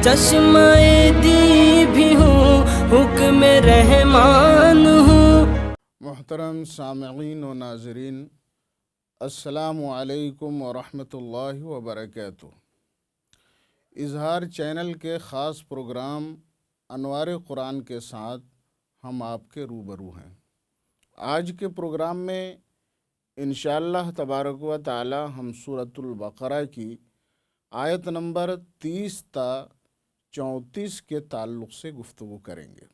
چشمائے دی بھی ہوں، حکم رحمان ہوں۔ محترم سامعین و ناظرین، السلام علیکم ورحمۃ اللہ وبرکاتہ۔ اظہار چینل کے خاص پروگرام انوار قرآن کے ساتھ ہم آپ کے روبرو ہیں۔ آج کے پروگرام میں انشاءاللہ تبارک و تعالی ہم سورۃ البقرہ کی آیت نمبر 30 تا 34 کے تعلق سے گفتگو کریں گے۔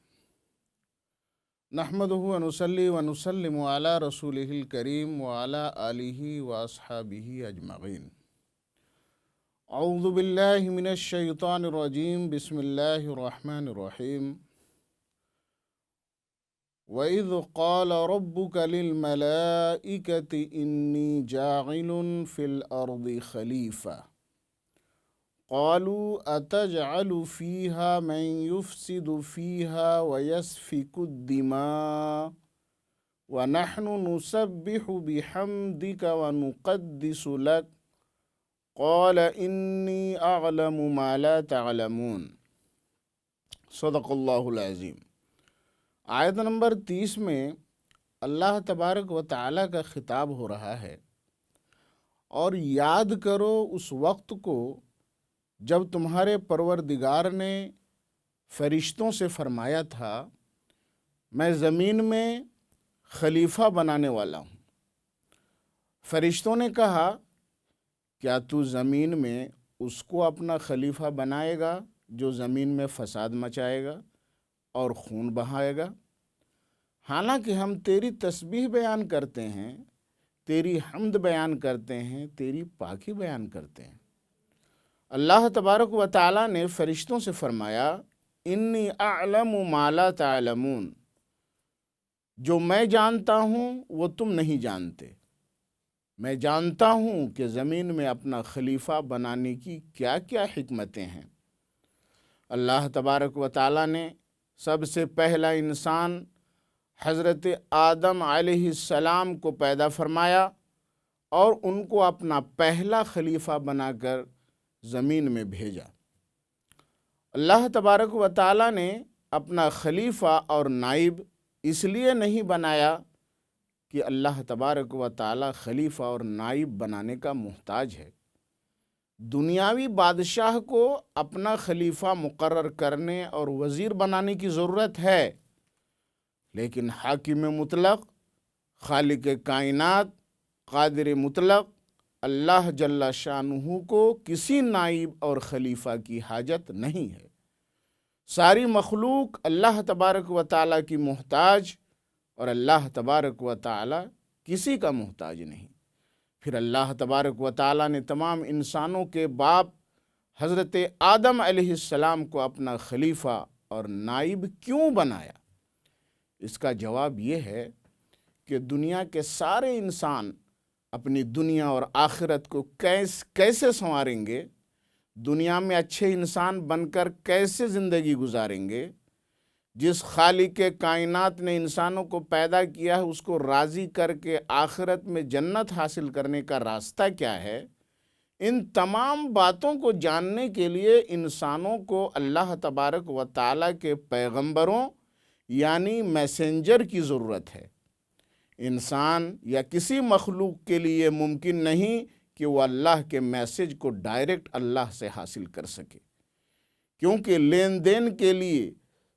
نحمدہ و نصلی و نسلم علی رسولہ الکریم و علی آلہ و اصحابہ اجمعین۔ اعوذ باللہ من الشیطان الرجیم، بسم اللہ الرحمن الرحیم۔ وَإِذْ قَالَ رَبُّكَ لِلْمَلَائِكَةِ إِنِّي جَاعِلٌ فِي الْأَرْضِ خَلِيفَةً قَالُوا أَتَجْعَلُ فِيهَا مَن يُفْسِدُ فِيهَا وَيَسْفِكُ الدِّمَاءَ وَنَحْنُ نُسَبِّحُ بِحَمْدِكَ وَنُقَدِّسُ لَكَ قَالَ إِنِّي أَعْلَمُ مَا لَا تَعْلَمُونَ۔ صدق اللہ العظیم۔ آیت نمبر 30 میں اللہ تبارک و تعالیٰ کا خطاب ہو رہا ہے، اور یاد کرو اس وقت کو جب تمہارے پروردگار نے فرشتوں سے فرمایا تھا میں زمین میں خلیفہ بنانے والا ہوں۔ فرشتوں نے کہا کیا تو زمین میں اس کو اپنا خلیفہ بنائے گا جو زمین میں فساد مچائے گا اور خون بہائے گا؟ حالانکہ ہم تیری تسبیح بیان کرتے ہیں، تیری حمد بیان کرتے ہیں، تیری پاکی بیان کرتے ہیں۔ اللہ تبارک و تعالیٰ نے فرشتوں سے فرمایا انی اعلم ما لا تعلمون، جو میں جانتا ہوں وہ تم نہیں جانتے۔ میں جانتا ہوں کہ زمین میں اپنا خلیفہ بنانے کی کیا کیا حکمتیں ہیں۔ اللہ تبارک و تعالیٰ نے سب سے پہلا انسان حضرت آدم علیہ السلام کو پیدا فرمایا اور ان کو اپنا پہلا خلیفہ بنا کر زمین میں بھیجا۔ اللہ تبارک و تعالیٰ نے اپنا خلیفہ اور نائب اس لیے نہیں بنایا کہ اللہ تبارک و تعالیٰ خلیفہ اور نائب بنانے کا محتاج ہے۔ دنیاوی بادشاہ کو اپنا خلیفہ مقرر کرنے اور وزیر بنانے کی ضرورت ہے، لیکن حاکم مطلق، خالق کائنات، قادر مطلق اللہ جل شانہ کو کسی نائب اور خلیفہ کی حاجت نہیں ہے۔ ساری مخلوق اللہ تبارک و تعالیٰ کی محتاج، اور اللہ تبارک و تعالیٰ کسی کا محتاج نہیں۔ پھر اللہ تبارک و تعالیٰ نے تمام انسانوں کے باپ حضرت آدم علیہ السلام کو اپنا خلیفہ اور نائب کیوں بنایا؟ اس کا جواب یہ ہے کہ دنیا کے سارے انسان اپنی دنیا اور آخرت کو کیسے سنواریں گے، دنیا میں اچھے انسان بن کر کیسے زندگی گزاریں گے؟ جس خالق کائنات نے انسانوں کو پیدا کیا ہے اس کو راضی کر کے آخرت میں جنت حاصل کرنے کا راستہ کیا ہے؟ ان تمام باتوں کو جاننے کے لیے انسانوں کو اللہ تبارک و تعالیٰ کے پیغمبروں یعنی میسنجر کی ضرورت ہے۔ انسان یا کسی مخلوق کے لیے ممکن نہیں کہ وہ اللہ کے میسج کو ڈائریکٹ اللہ سے حاصل کر سکے، کیونکہ لین دین کے لیے،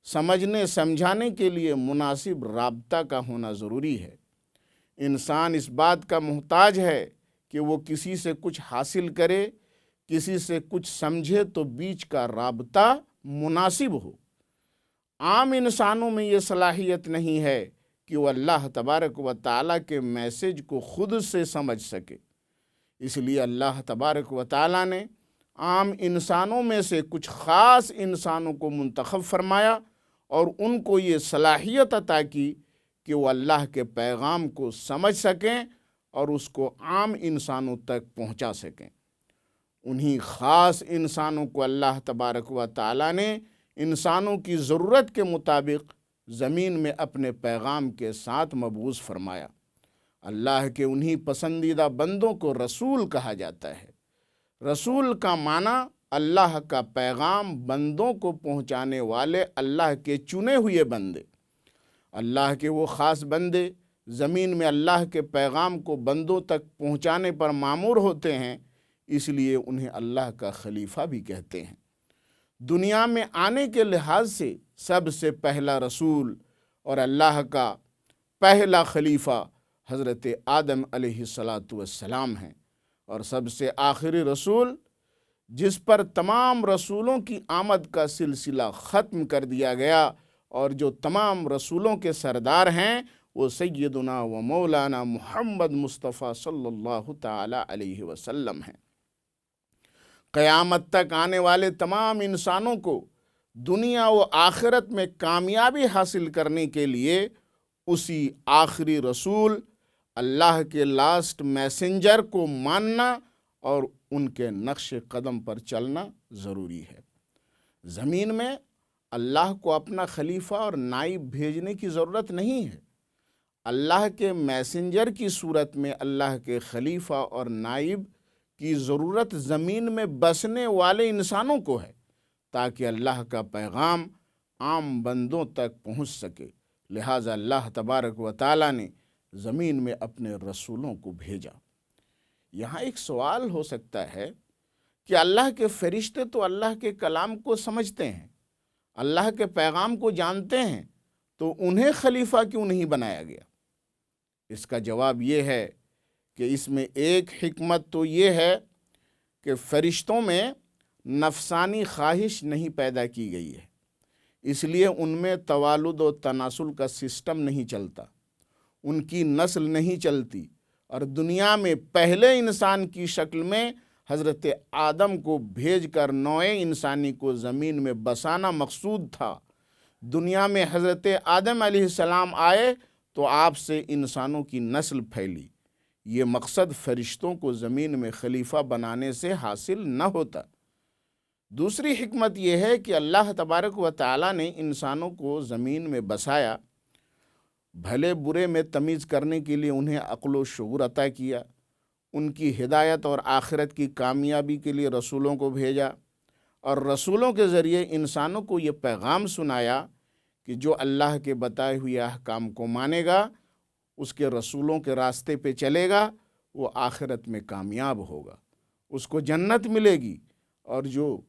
سمجھنے سمجھانے کے لیے مناسب رابطہ کا ہونا ضروری ہے۔ انسان اس بات کا محتاج ہے کہ وہ کسی سے کچھ حاصل کرے، کسی سے کچھ سمجھے تو بیچ کا رابطہ مناسب ہو۔ عام انسانوں میں یہ صلاحیت نہیں ہے کہ وہ اللہ تبارک و تعالیٰ کے میسج کو خود سے سمجھ سکے۔ اس لیے اللہ تبارک و تعالیٰ نے عام انسانوں میں سے کچھ خاص انسانوں کو منتخب فرمایا اور ان کو یہ صلاحیت عطا کی کہ وہ اللہ کے پیغام کو سمجھ سکیں اور اس کو عام انسانوں تک پہنچا سکیں۔ انہی خاص انسانوں کو اللہ تبارک و تعالیٰ نے انسانوں کی ضرورت کے مطابق زمین میں اپنے پیغام کے ساتھ مبعوث فرمایا۔ اللہ کے انہی پسندیدہ بندوں کو رسول کہا جاتا ہے۔ رسول کا معنی اللہ کا پیغام بندوں کو پہنچانے والے اللہ کے چنے ہوئے بندے، اللہ کے وہ خاص بندے زمین میں اللہ کے پیغام کو بندوں تک پہنچانے پر مامور ہوتے ہیں، اس لیے انہیں اللہ کا خلیفہ بھی کہتے ہیں۔ دنیا میں آنے کے لحاظ سے سب سے پہلا رسول اور اللہ کا پہلا خلیفہ حضرت آدم علیہ السلام ہیں، اور سب سے آخری رسول جس پر تمام رسولوں کی آمد کا سلسلہ ختم کر دیا گیا اور جو تمام رسولوں کے سردار ہیں، وہ سیدنا و مولانا محمد مصطفیٰ صلی اللہ تعالی علیہ وسلم ہیں۔ قیامت تک آنے والے تمام انسانوں کو دنیا و آخرت میں کامیابی حاصل کرنے کے لیے اسی آخری رسول اللہ کے لاسٹ میسنجر کو ماننا اور ان کے نقش قدم پر چلنا ضروری ہے۔ زمین میں اللہ کو اپنا خلیفہ اور نائب بھیجنے کی ضرورت نہیں ہے۔ اللہ کے میسنجر کی صورت میں اللہ کے خلیفہ اور نائب کی ضرورت زمین میں بسنے والے انسانوں کو ہے، تاکہ اللہ کا پیغام عام بندوں تک پہنچ سکے۔ لہٰذا اللہ تبارک و تعالیٰ نے زمین میں اپنے رسولوں کو بھیجا۔ یہاں ایک سوال ہو سکتا ہے کہ اللہ کے فرشتے تو اللہ کے کلام کو سمجھتے ہیں، اللہ کے پیغام کو جانتے ہیں، تو انہیں خلیفہ کیوں نہیں بنایا گیا؟ اس کا جواب یہ ہے کہ اس میں ایک حکمت تو یہ ہے کہ فرشتوں میں نفسانی خواہش نہیں پیدا کی گئی ہے، اس لیے ان میں توالد و تناسل کا سسٹم نہیں چلتا، ان کی نسل نہیں چلتی، اور دنیا میں پہلے انسان کی شکل میں حضرت آدم کو بھیج کر نوع انسانی کو زمین میں بسانا مقصود تھا۔ دنیا میں حضرت آدم علیہ السلام آئے تو آپ سے انسانوں کی نسل پھیلی۔ یہ مقصد فرشتوں کو زمین میں خلیفہ بنانے سے حاصل نہ ہوتا۔ دوسری حکمت یہ ہے کہ اللہ تبارک و تعالیٰ نے انسانوں کو زمین میں بسایا، بھلے برے میں تمیز کرنے کے لیے انہیں عقل و شعور عطا کیا، ان کی ہدایت اور آخرت کی کامیابی کے لیے رسولوں کو بھیجا، اور رسولوں کے ذریعے انسانوں کو یہ پیغام سنایا کہ جو اللہ کے بتائے ہوئے احکام کو مانے گا، اس کے رسولوں کے راستے پہ چلے گا، وہ آخرت میں کامیاب ہوگا، اس کو جنت ملے گی، اور جو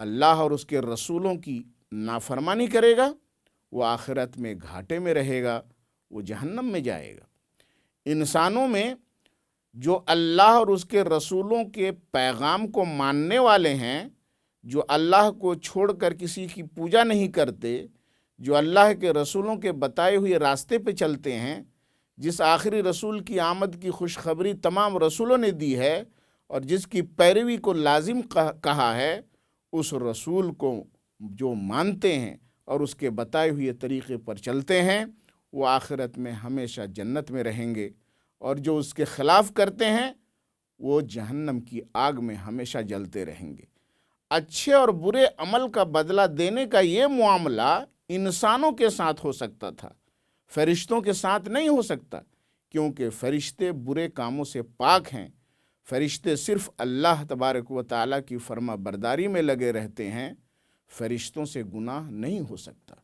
اللہ اور اس کے رسولوں کی نافرمانی کرے گا وہ آخرت میں گھاٹے میں رہے گا، وہ جہنم میں جائے گا۔ انسانوں میں جو اللہ اور اس کے رسولوں کے پیغام کو ماننے والے ہیں، جو اللہ کو چھوڑ کر کسی کی پوجا نہیں کرتے، جو اللہ کے رسولوں کے بتائے ہوئے راستے پہ چلتے ہیں، جس آخری رسول کی آمد کی خوشخبری تمام رسولوں نے دی ہے اور جس کی پیروی کو لازم کہا ہے، اس رسول کو جو مانتے ہیں اور اس کے بتائے ہوئے طریقے پر چلتے ہیں، وہ آخرت میں ہمیشہ جنت میں رہیں گے، اور جو اس کے خلاف کرتے ہیں وہ جہنم کی آگ میں ہمیشہ جلتے رہیں گے۔ اچھے اور برے عمل کا بدلہ دینے کا یہ معاملہ انسانوں کے ساتھ ہو سکتا تھا، فرشتوں کے ساتھ نہیں ہو سکتا، کیونکہ فرشتے برے کاموں سے پاک ہیں۔ فرشتے صرف اللہ تبارک و تعالیٰ کی فرما برداری میں لگے رہتے ہیں، فرشتوں سے گناہ نہیں ہو سکتا۔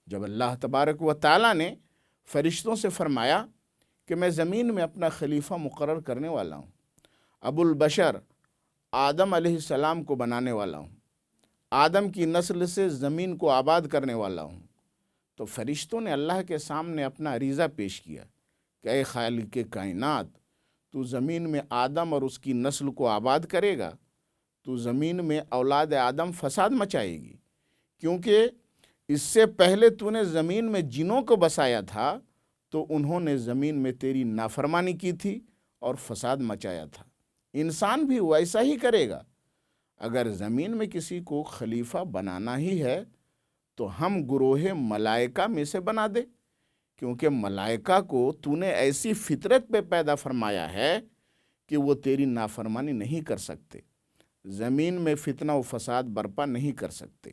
جب اللہ تبارک و تعالیٰ نے فرشتوں سے فرمایا کہ میں زمین میں اپنا خلیفہ مقرر کرنے والا ہوں، ابو البشر آدم علیہ السلام کو بنانے والا ہوں، آدم کی نسل سے زمین کو آباد کرنے والا ہوں، تو فرشتوں نے اللہ کے سامنے اپنا عریضہ پیش کیا کہ اے خالق کائنات، تو زمین میں آدم اور اس کی نسل کو آباد کرے گا، تو زمین میں اولاد آدم فساد مچائے گی، کیونکہ اس سے پہلے تو نے زمین میں جنوں کو بسایا تھا تو انہوں نے زمین میں تیری نافرمانی کی تھی اور فساد مچایا تھا۔ انسان بھی ویسا ہی کرے گا۔ اگر زمین میں کسی کو خلیفہ بنانا ہی ہے تو ہم گروہ ملائکہ میں سے بنا دے، کیونکہ ملائکہ کو تو نے ایسی فطرت پہ پیدا فرمایا ہے کہ وہ تیری نافرمانی نہیں کر سکتے، زمین میں فتنہ و فساد برپا نہیں کر سکتے۔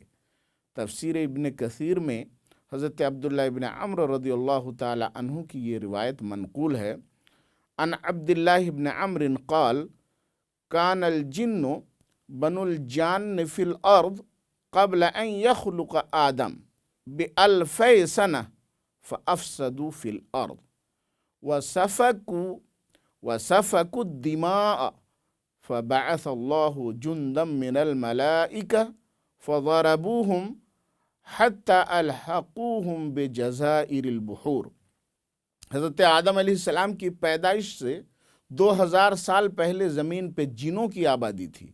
تفسیر ابن کثیر میں حضرت عبداللہ ابن عمرو رضی اللہ تعالی عنہ کی یہ روایت منقول ہے، ان عبداللہ ابن عمرو قال کان الجن بنو الجان فی الارض قبل ان یخلق آدم بألفی سنہ فافسدوا فی الارض وسفکوا الدماء فبعث اللہ جندا من الملائکہ فضربوہم حتی الحقوہم بجزائر البحور۔ حضرت آدم علیہ السلام کی پیدائش سے 2000 سال پہلے زمین پہ جنوں کی آبادی تھی۔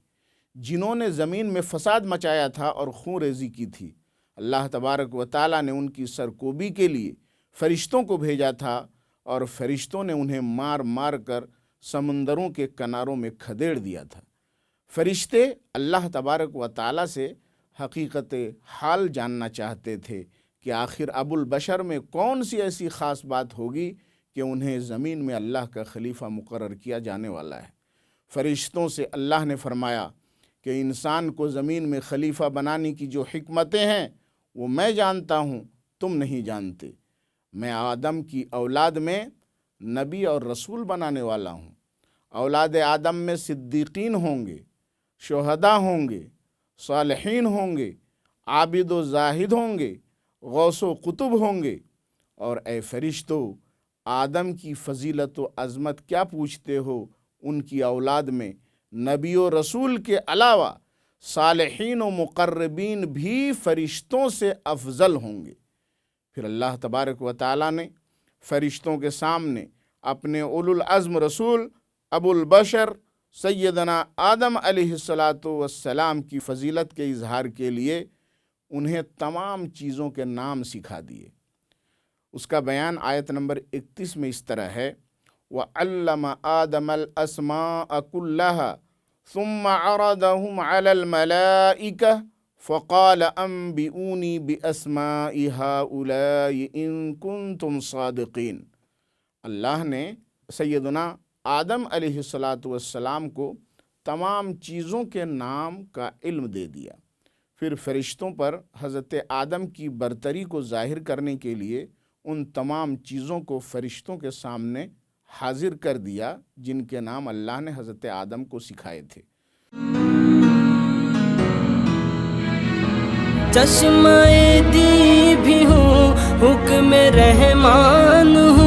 جنوں نے زمین میں فساد مچایا تھا اور خون ریزی کی تھی۔ اللہ تبارک و تعالیٰ نے ان کی سرکوبی کے لیے فرشتوں کو بھیجا تھا اور فرشتوں نے انہیں مار مار کر سمندروں کے کناروں میں کھدیڑ دیا تھا۔ فرشتے اللہ تبارک و تعالیٰ سے حقیقت حال جاننا چاہتے تھے کہ آخر ابو البشر میں کون سی ایسی خاص بات ہوگی کہ انہیں زمین میں اللہ کا خلیفہ مقرر کیا جانے والا ہے۔ فرشتوں سے اللہ نے فرمایا کہ انسان کو زمین میں خلیفہ بنانے کی جو حکمتیں ہیں وہ میں جانتا ہوں، تم نہیں جانتے۔ میں آدم کی اولاد میں نبی اور رسول بنانے والا ہوں۔ اولاد آدم میں صدیقین ہوں گے، شہداء ہوں گے، صالحین ہوں گے، عابد و زاہد ہوں گے، غوث و قطب ہوں گے۔ اور اے فرشتو، آدم کی فضیلت و عظمت کیا پوچھتے ہو؟ ان کی اولاد میں نبی و رسول کے علاوہ صالحین و مقربین بھی فرشتوں سے افضل ہوں گے۔ پھر اللہ تبارک و تعالیٰ نے فرشتوں کے سامنے اپنے اولو العزم رسول ابو البشر سیدنا آدم علیہ السلام کی فضیلت کے اظہار کے لیے انہیں تمام چیزوں کے نام سکھا دیے۔ اس کا بیان آیت نمبر 31 میں اس طرح ہے، وَعَلَّمَ آدَمَ الْأَسْمَاءَ كُلَّهَا ثُمَّ عَرَضَهُمْ عَلَى الْمَلَائِكَةِ فَقَالَ أَنْبِئُونِي بِأَسْمَاءِ هَؤُلَاءِ إِن كُنتُمْ صَادِقِينَ۔ اللہ نے سیدنا آدم علیہ السلام کو تمام چیزوں کے نام کا علم دے دیا۔ پھر فرشتوں پر حضرت آدم کی برتری کو ظاہر کرنے کے لیے ان تمام چیزوں کو فرشتوں کے سامنے حاضر کر دیا جن کے نام اللہ نے حضرت آدم کو سکھائے تھے۔ چشمہ دی بھی ہوں، حکم رحمان ہوں۔